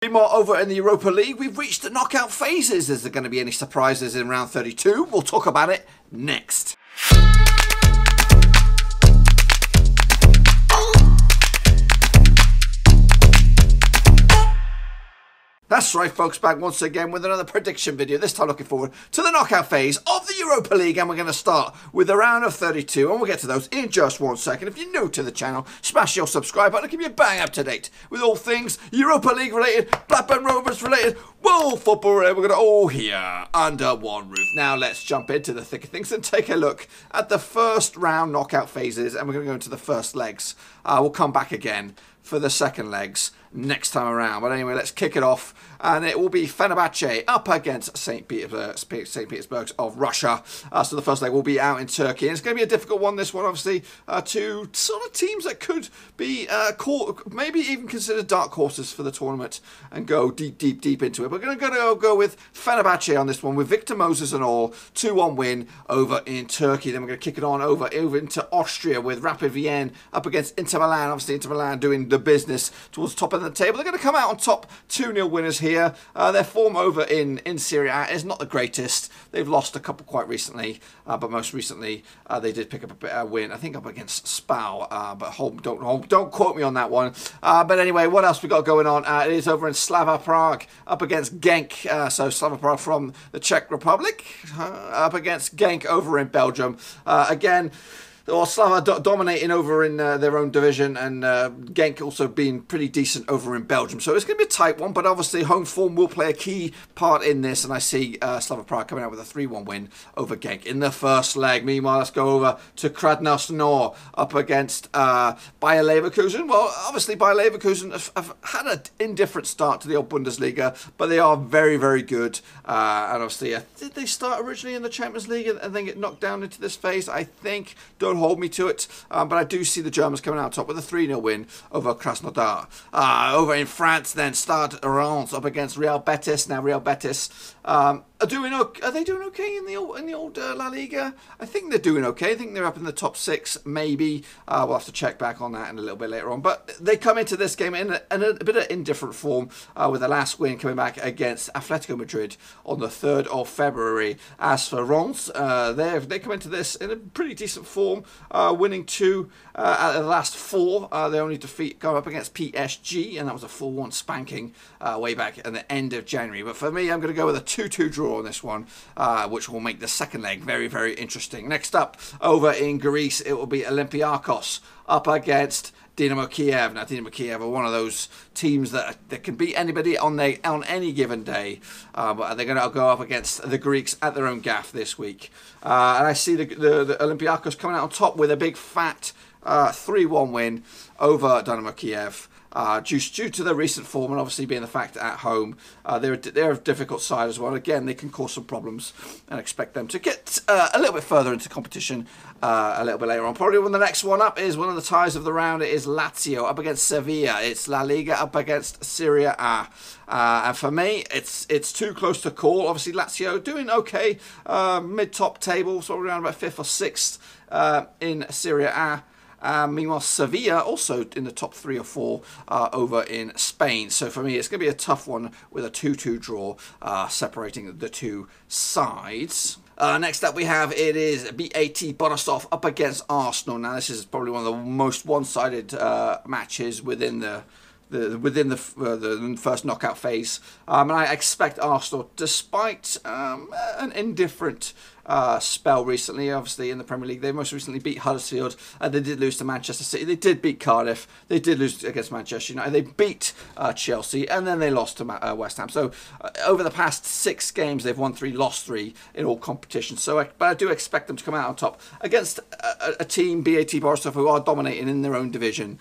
More over in the Europa League, we've reached the knockout phases. Is there going to be any surprises in round 32? We'll talk about it next. That's right, folks, back once again with another prediction video, this time looking forward to the knockout phase of the Europa League, and we're going to start with the round of 32, and we'll get to those in just 1 second. If you're new to the channel, smash your subscribe button and keep you bang up to date with all things Europa League related, Blackburn Rovers related, world football related. We're going to all here under one roof. Now let's jump into the thick of things and take a look at the first round knockout phases, and we're going to go into the first legs. We'll come back again for the second legs next time around. But anyway, let's kick it off, and it will be Fenerbahçe up against St. Petersburg of Russia. So the first leg will be out in Turkey, and it's going to be a difficult one, this one, obviously. Two sort of teams that could be maybe even considered dark horses for the tournament and go deep into it. We're going to go with Fenerbahçe on this one, with Victor Moses and all. 2-1 win over in Turkey. Then we're going to kick it on over into Austria with Rapid Vienna up against Inter Milan. Obviously Inter Milan doing the business towards the top of the table. They're going to come out on top, 2-0 winners here. Their form over in Serie A is not the greatest. They've lost a couple quite recently, but most recently they did pick up a bit of a win, I think up against Spal, but don't quote me on that one. But anyway, what else we got going on? It is over in Slava Prague up against Genk. So Slava Prague from the Czech Republic up against Genk over in Belgium. Again, or Slava dominating over in their own division, and Genk also being pretty decent over in Belgium. So it's going to be a tight one, but obviously home form will play a key part in this, and I see Slava Prague coming out with a 3-1 win over Genk in the first leg. Meanwhile, let's go over to Krasnodar up against Bayer Leverkusen. Well, obviously Bayer Leverkusen have had an indifferent start to the old Bundesliga, but they are very, very good. And obviously, did they start originally in the Champions League and then get knocked down into this phase? I think. Don't hold me to it, but I do see the Germans coming out top with a 3-0 win over Krasnodar. Over in France, then, Stade Rennes up against Real Betis. Now, Real Betis are they doing okay in the old La Liga? I think they're doing okay. I think they're up in the top 6, maybe. We'll have to check back on that in a little bit later on. But they come into this game in a bit of indifferent form, with the last win coming back against Atletico Madrid on the 3rd of February. As for Rennes, they come into this in a pretty decent form, winning 2 out of the last 4. Their only defeat go up against PSG, and that was a 4-1 spanking way back at the end of January. But for me, I'm going to go with a 2-2 draw on this one, which will make the second leg very, very interesting. Next up, over in Greece, it will be Olympiacos up against Dinamo Kiev. Now, Dinamo Kiev are one of those teams that can beat anybody on any given day, but they're going to go up against the Greeks at their own gaff this week. And I see the Olympiacos coming out on top with a big fat 3-1 win over Dinamo Kiev. Due to their recent form, and obviously being the fact at home, they're a difficult side as well. Again, they can cause some problems, and expect them to get a little bit further into competition a little bit later on. Probably when the next one up is one of the ties of the round. It is Lazio up against Sevilla. It's La Liga up against Serie A. And for me, it's too close to call. Obviously, Lazio doing okay, mid-top table, so around about 5th or 6th in Serie A. Meanwhile, Sevilla also in the top 3 or 4 over in Spain. So for me, it's going to be a tough one with a 2-2 draw separating the two sides. Next up, we have it is BATE Borisov up against Arsenal. Now, this is probably one of the most one-sided matches within the first knockout phase, and I expect Arsenal, despite an indifferent spell recently, obviously in the Premier League, they most recently beat Huddersfield, and they did lose to Manchester City. They did beat Cardiff. They did lose against Manchester United. They beat Chelsea, and then they lost to West Ham. So over the past 6 games, they've won 3, lost 3 in all competitions. So, but I do expect them to come out on top against a team, BAT Borisov, who are dominating in their own division.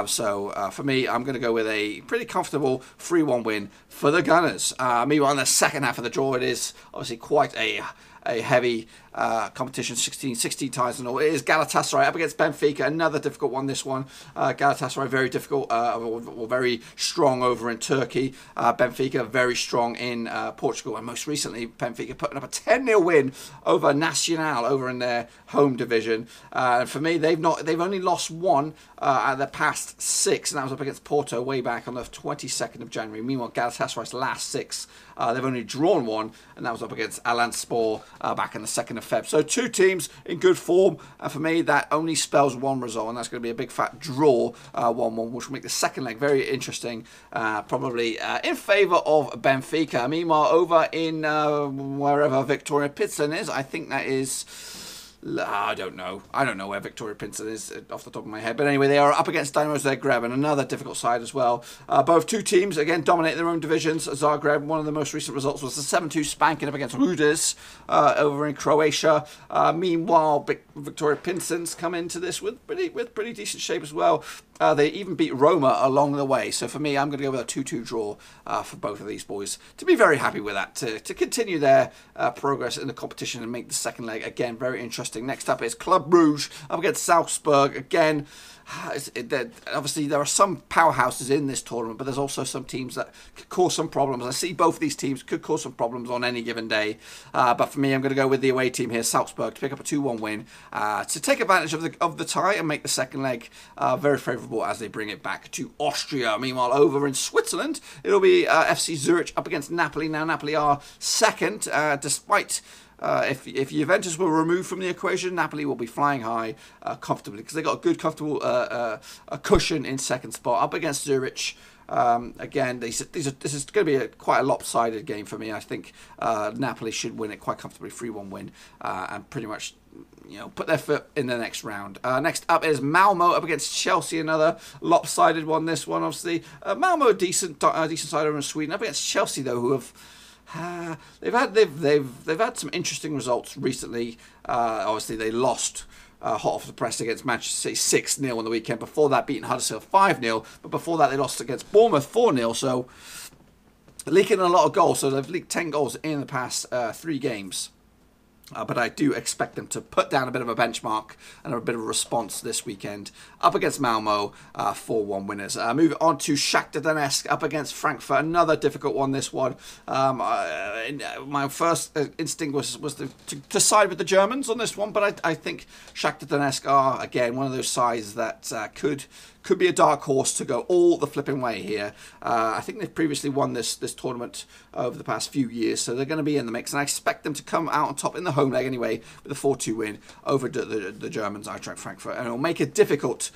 So for me, I'm going to go with a pretty comfortable 3-1 win for the Gunners. Meanwhile, in the second half of the draw, it is obviously quite a a heavy competition, 16 ties and all. It is Galatasaray up against Benfica, another difficult one, this one. Galatasaray very difficult, or very strong over in Turkey. Benfica very strong in Portugal, and most recently Benfica putting up a 10-0 win over Nacional over in their home division. For me, they've only lost one out of their past 6, and that was up against Porto way back on the 22nd of January. Meanwhile, Galatasaray's last 6, they've only drawn one, and that was up against Alanspor back in the 2nd of Feb. So 2 teams in good form, and for me that only spells one result, and that's going to be a big fat draw, 1-1, which will make the second leg very interesting, probably in favour of Benfica. Meanwhile, over in wherever Viktoria Plzeň is, I think that is... I don't know where Viktoria Plzeň is off the top of my head. But anyway, they are up against Dinamo Zagreb, and another difficult side as well. Both 2 teams, again, dominate their own divisions. Zagreb, one of the most recent results was the 7-2 spanking up against Rudis over in Croatia. Meanwhile, Viktoria Plzeň's come into this with pretty decent shape as well. They even beat Roma along the way. So for me, I'm going to go with a 2-2 draw for both of these boys. To be very happy with that, to continue their progress in the competition and make the second leg, again, very interesting. Next up is Club Brugge up against Salzburg. Again, obviously there are some powerhouses in this tournament, but there's also some teams that could cause some problems. I see both of these teams could cause some problems on any given day, but for me, I'm going to go with the away team here, Salzburg, to pick up a 2-1 win, to take advantage of the tie and make the second leg very favourable as they bring it back to Austria. Meanwhile, over in Switzerland, it'll be FC Zurich up against Napoli. Now Napoli are second, despite... if Juventus were removed from the equation, Napoli will be flying high comfortably, because they got a good, comfortable a cushion in second spot up against Zurich. Again, this is going to be quite a lopsided game for me. I think Napoli should win it quite comfortably, 3-1 win, and pretty much, you know, put their foot in the next round. Next up is Malmö up against Chelsea, another lopsided one. This one, obviously, Malmö a decent side over in Sweden, up against Chelsea though, who have. They've had some interesting results recently. Obviously, they lost hot off the press against Manchester City 6-0 on the weekend. Before that, beating Huddersfield 5-0. But before that, they lost against Bournemouth 4-0. So, leaking a lot of goals. So, they've leaked 10 goals in the past 3 games. But I do expect them to put down a bit of a benchmark and a bit of a response this weekend up against Malmö, 4-1 winners. Moving on to Shakhtar Donetsk up against Frankfurt, another difficult one, this one. My first instinct was to side with the Germans on this one, but I think Shakhtar Donetsk are, again, one of those sides that could be a dark horse to go all the flipping way here. I think they've previously won this tournament over the past few years, so they're going to be in the mix, and I expect them to come out on top in the home leg anyway with a 4-2 win over the Germans, Eintracht Frankfurt, and it'll make a difficult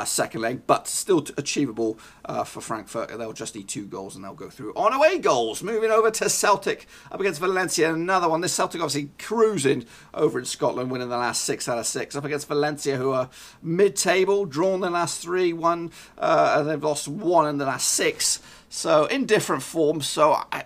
second leg, but still achievable for Frankfurt. They'll just need 2 goals and they'll go through on away goals. Moving over to Celtic up against Valencia, another one. This Celtic obviously cruising over in Scotland, winning the last 6 out of 6 up against Valencia, who are mid-table, drawn the last 3, and they've lost 1 in the last 6. So in different forms, so I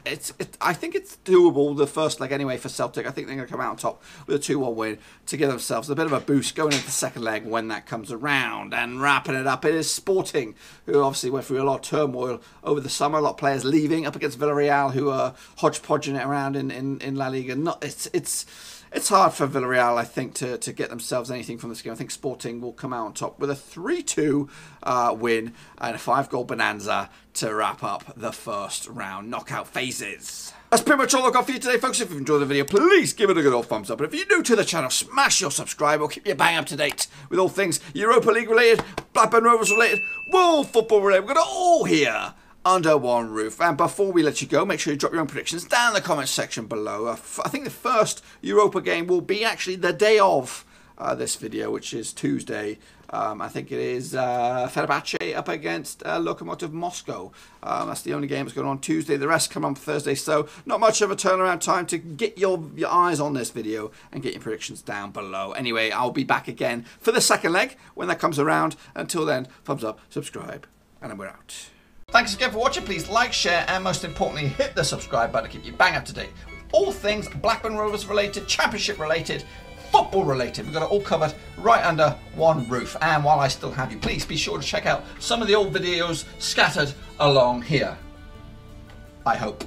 think it's doable, the first leg anyway for Celtic. I think they're going to come out on top with a 2-1 win to give themselves a bit of a boost going into the second leg when that comes around. And wrapping it up, it is Sporting, who obviously went through a lot of turmoil over the summer. A lot of players leaving, up against Villarreal, who are hodgepodging it around in La Liga. It's hard for Villarreal, I think, to get themselves anything from this game. I think Sporting will come out on top with a 3-2 win and a 5-goal bonanza to wrap up the first round knockout phases. That's pretty much all I've got for you today, folks. If you've enjoyed the video, please give it a good old thumbs up. And if you're new to the channel, smash your subscribe. We'll keep you bang up to date with all things Europa League related, Blackburn Rovers related, world football related. We've got it all here under one roof. And before we let you go, make sure you drop your own predictions down in the comments section below. I think the first Europa game will be actually the day of this video, which is Tuesday. I think it is Fenerbahçe up against Lokomotiv Moscow. That's the only game that's going on Tuesday. The rest come on Thursday, so not much of a turnaround time to get your eyes on this video and get your predictions down below. Anyway, I'll be back again for the second leg when that comes around. Until then, thumbs up, subscribe, and we're out. Thanks again for watching. Please like, share, and most importantly, hit the subscribe button to keep you bang up to date with all things Blackburn Rovers related, Championship related, football related. We've got it all covered right under one roof. And while I still have you, please be sure to check out some of the old videos scattered along here. I hope.